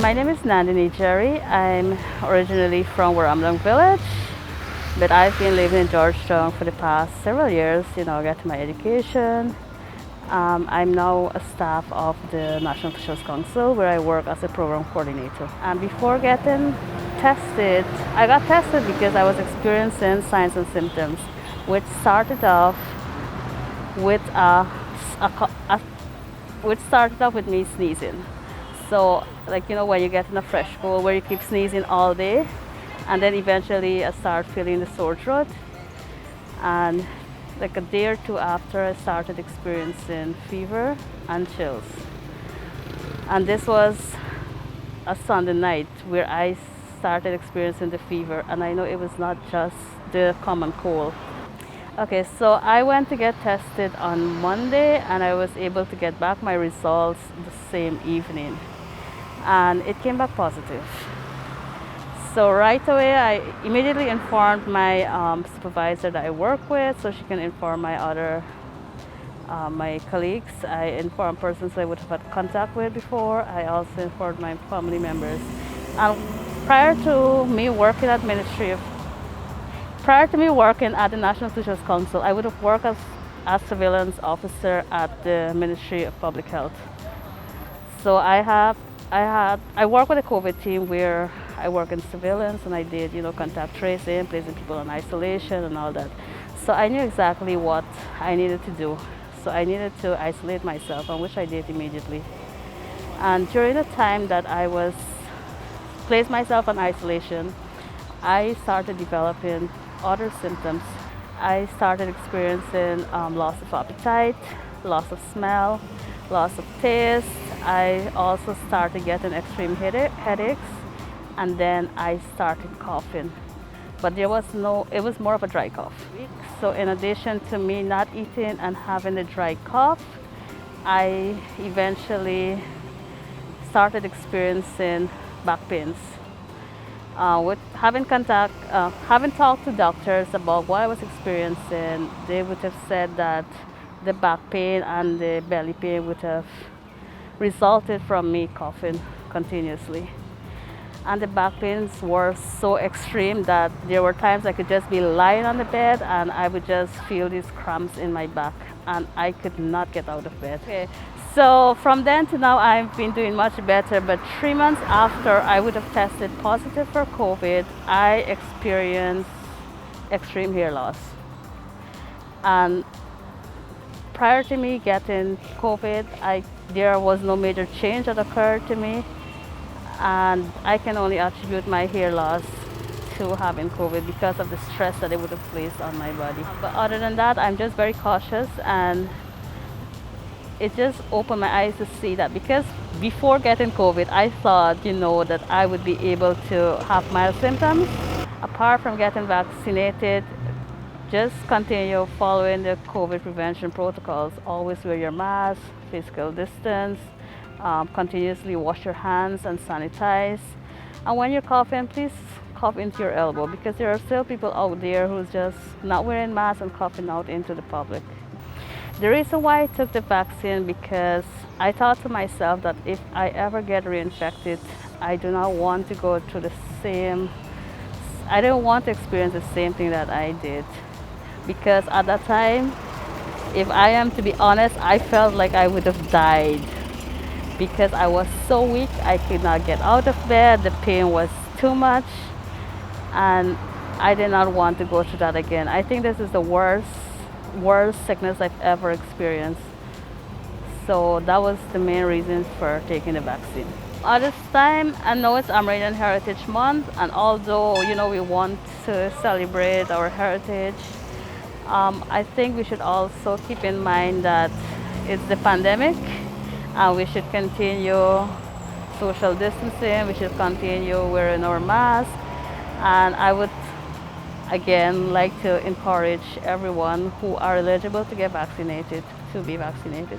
My name is Nandanie Jerry. I'm originally from Waramdang Village, but I've been living in Georgetown for the past several years, getting my education. I'm now a staff of the National Toshaos Council where I work as a program coordinator. And before getting tested, I got tested because I was experiencing signs and symptoms, which started off with me sneezing. So, when you get in a fresh cold where you keep sneezing all day, and then eventually I start feeling the sore throat. And like a day or two after, I started experiencing fever and chills. And this was a Sunday night where I started experiencing the fever, and I know it was not just the common cold. Okay, so I went to get tested on Monday, and I was able to get back my results the same evening, and it came back positive. So right away, I immediately informed my supervisor that I work with, so she can inform my colleagues. I informed persons I would have had contact with before. I also informed my family members. And prior to me working at the National Toshaos Council, I would have worked as a surveillance officer at the Ministry of Public Health. So I work with a COVID team where I work in surveillance, and I did, contact tracing, placing people in isolation and all that. So I knew exactly what I needed to do. So I needed to isolate myself, and which I did immediately. And during the time that I was placed myself in isolation, I started developing other symptoms. I started experiencing loss of appetite, loss of smell, loss of taste. I also started getting extreme headaches, and then I started coughing. But it was more of a dry cough. So in addition to me not eating and having a dry cough, I eventually started experiencing back pains. With having talked to doctors about what I was experiencing, they would have said that the back pain and the belly pain would have resulted from me coughing continuously. And the back pains were so extreme that there were times I could just be lying on the bed and I would just feel these cramps in my back, and I could not get out of bed. Okay. So from then to now, I've been doing much better, but 3 months after I would have tested positive for COVID, I experienced extreme hair loss. And prior to me getting COVID, there was no major change that occurred to me, and I can only attribute my hair loss to having COVID because of the stress that it would have placed on my body. But other than that, I'm just very cautious, and it just opened my eyes to see that, because before getting COVID, I thought, that I would be able to have mild symptoms. Apart from getting vaccinated, just continue following the COVID prevention protocols. Always wear your mask, physical distance, continuously wash your hands and sanitize. And when you're coughing, please cough into your elbow, because there are still people out there who's just not wearing masks and coughing out into the public. The reason why I took the vaccine, because I thought to myself that if I ever get reinfected, I do not want to go through I don't want to experience the same thing that I did. Because at that time, if I am to be honest, I felt like I would have died, because I was so weak, I could not get out of bed, the pain was too much, and I did not want to go through that again. I think this is the worst sickness I've ever experienced. So that was the main reason for taking the vaccine. At this time, I know it's Amerindian Heritage Month, and although we want to celebrate our heritage, I think we should also keep in mind that it's the pandemic, and we should continue social distancing, we should continue wearing our masks, and I would again like to encourage everyone who are eligible to get vaccinated to be vaccinated.